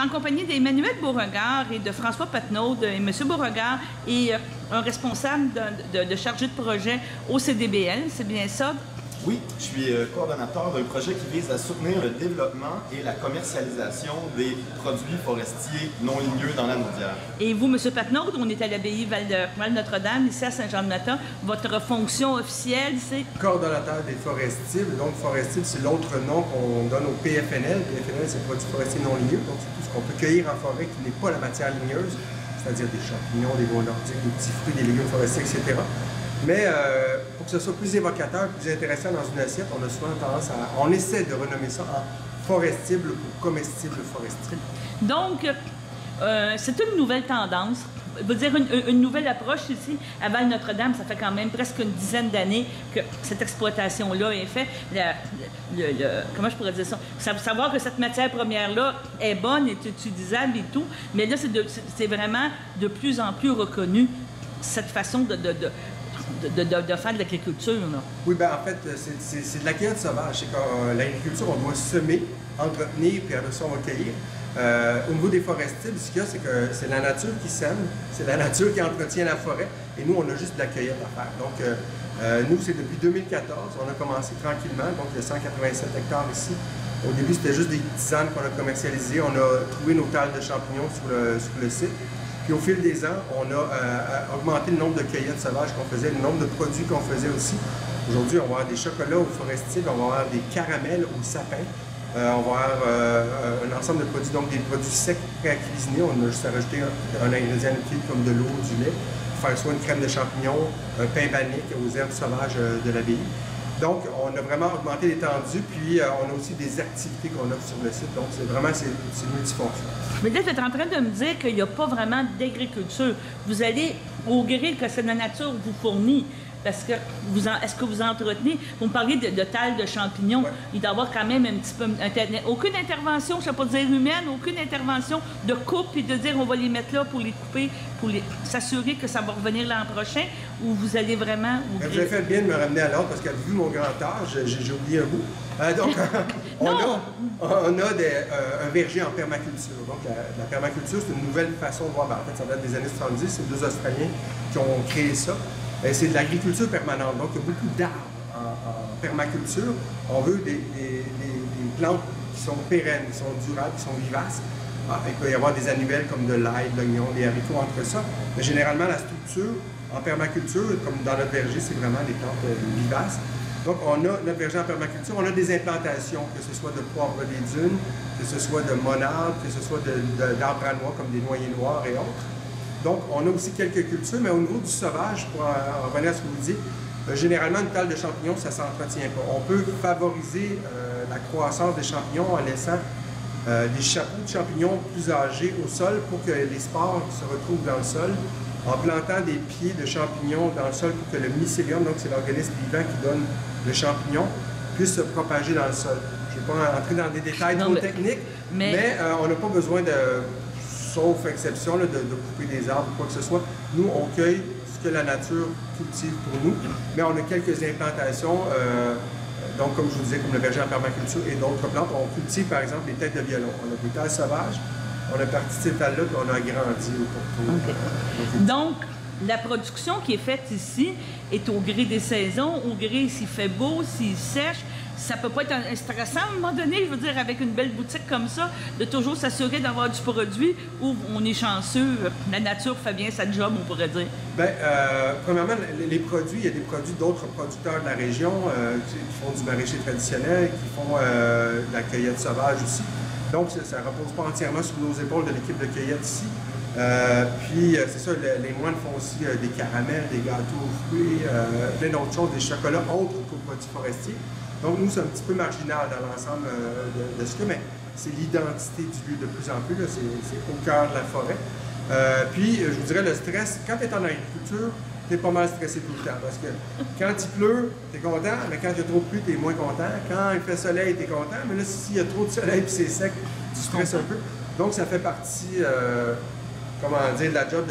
en compagnie d'Emmanuel Beauregard et de François Patnaud. Et M. Beauregard est un responsable de chargé de projet au CDBL, c'est bien ça? Oui, je suis coordonnateur d'un projet qui vise à soutenir le développement et la commercialisation des produits forestiers non ligneux dans la Naudière. Et vous, M. Patnaud, on est à l'abbaye Val-Notre-Dame, ici à Saint-Jean-de-Matha. Votre fonction officielle, c'est? Coordonnateur des forestibles. Donc, forestible, c'est l'autre nom qu'on donne au PFNL. PFNL, c'est produits forestiers non ligneux. Donc, c'est tout ce qu'on peut cueillir en forêt qui n'est pas la matière ligneuse, c'est-à-dire des champignons, des bois nordiques, des petits fruits, des légumes forestiers, etc. Mais pour que ce soit plus évocateur, plus intéressant dans une assiette, on a souvent tendance à... On essaie de renommer ça en forestible ou comestible forestier. Donc, c'est une nouvelle tendance. Je veux dire, une nouvelle approche ici à Val-Notre-Dame. Ça fait quand même presque une dizaine d'années que cette exploitation-là est faite. Comment je pourrais dire ça? Savoir que cette matière première-là est bonne, est utilisable et tout. Mais là, c'est vraiment de plus en plus reconnu, cette façon de faire de l'agriculture. Oui, bien en fait, c'est de la cueillette sauvage. C'est que l'agriculture, on doit semer, entretenir, puis après ça, on va cueillir. Au niveau des forestiers, ce qu'il y a, c'est que c'est la nature qui sème, c'est la nature qui entretient la forêt, et nous, on a juste de la cueillette à faire. Donc, nous, c'est depuis 2014, on a commencé tranquillement, donc il y a 187 hectares ici. Au début, c'était juste des tisanes qu'on a commercialisées. On a trouvé nos tales de champignons sur le site. Puis au fil des ans, on a augmenté le nombre de cueillettes sauvages qu'on faisait, le nombre de produits qu'on faisait aussi. Aujourd'hui, on va avoir des chocolats aux forestiers, on va avoir des caramels aux sapins. On va avoir un ensemble de produits, donc des produits secs prêts à cuisiner. On a juste à rajouter un ingrédient utile comme de l'eau, du lait, pour faire soit une crème de champignons, un pain bannique aux herbes sauvages de l'abbaye. Donc, on a vraiment augmenté l'étendue, puis on a aussi des activités qu'on offre sur le site. Donc, c'est multifonction. Mais là, vous êtes en train de me dire qu'il n'y a pas vraiment d'agriculture. Vous allez au gré que la nature vous fournit. Parce que est-ce que vous entretenez? Vous me parliez de tales de champignons. Ouais. Il doit y avoir quand même un petit peu... aucune intervention, je ne sais pas dire humaine, aucune intervention de coupe et de dire on va les mettre là pour les couper, pour s'assurer que ça va revenir l'an prochain, ou vous allez vraiment... Vous avez fait bien de me ramener à l'ordre parce que vu mon grand âge, j'ai oublié un bout. Donc, on a un verger en permaculture. Donc, la permaculture, c'est une nouvelle façon de voir. En fait, ça date des années 70. C'est deux Australiens qui ont créé ça. C'est de l'agriculture permanente. Donc, il y a beaucoup d'arbres en permaculture. On veut des plantes qui sont pérennes, qui sont durables, qui sont vivaces. Il peut y avoir des annuelles comme de l'ail, de l'oignon, des haricots entre ça. Mais généralement, la structure en permaculture, comme dans notre verger, c'est vraiment des plantes vivaces. Donc, on a notre verger en permaculture, on a des implantations, que ce soit de poivre des dunes, que ce soit de monardes, que ce soit d'arbres à noix comme des noyers noirs et autres. Donc, on a aussi quelques cultures, mais au niveau du sauvage, pour en revenir à ce que vous dites, généralement, une tale de champignons, ça ne s'entretient pas. On peut favoriser la croissance des champignons en laissant des chapeaux de champignons plus âgés au sol pour que les spores se retrouvent dans le sol, en plantant des pieds de champignons dans le sol pour que le mycélium, donc c'est l'organisme vivant qui donne le champignon, puisse se propager dans le sol. Je ne vais pas entrer dans des détails trop techniques, mais on n'a pas besoin de... sauf exception là, de couper des arbres ou quoi que ce soit. Nous, on cueille ce que la nature cultive pour nous, mais on a quelques implantations, donc comme je vous disais, comme le verger en permaculture et d'autres plantes. On cultive par exemple les têtes de violon. On a des tales sauvages, on a parti de ces tales-là, puis on a agrandi au pourtour. Okay. Donc, la production qui est faite ici est au gré des saisons, au gré s'il fait beau, s'il sèche. Ça peut pas être stressant à un moment donné, je veux dire, avec une belle boutique comme ça, de toujours s'assurer d'avoir du produit où on est chanceux, la nature fait bien sa job, on pourrait dire. Bien, premièrement, les produits, il y a des produits d'autres producteurs de la région qui font du maraîcher traditionnel, qui font de la cueillette sauvage aussi. Donc, ça ne repose pas entièrement sur nos épaules de l'équipe de cueillette ici. Puis, c'est ça, les moines font aussi des caramels, des gâteaux aux fruits, plein d'autres choses, des chocolats autres qu'aux produits forestiers. Donc, nous, c'est un petit peu marginal dans l'ensemble de ce que, mais c'est l'identité du lieu de plus en plus, c'est au cœur de la forêt. Puis, je vous dirais, le stress, quand tu es en agriculture, tu es pas mal stressé tout le temps, parce que quand il pleut, tu es content, mais quand il y a trop de pluie, tu es moins content. Quand il fait soleil, tu es content, mais là, s'il y a trop de soleil et c'est sec, tu stresses un peu. Donc, ça fait partie, comment dire, de la job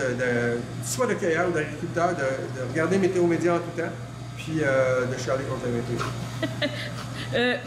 soit de cueilleur ou d'agriculteur, de regarder Météo Média en tout temps, puis de chialer contre la météo.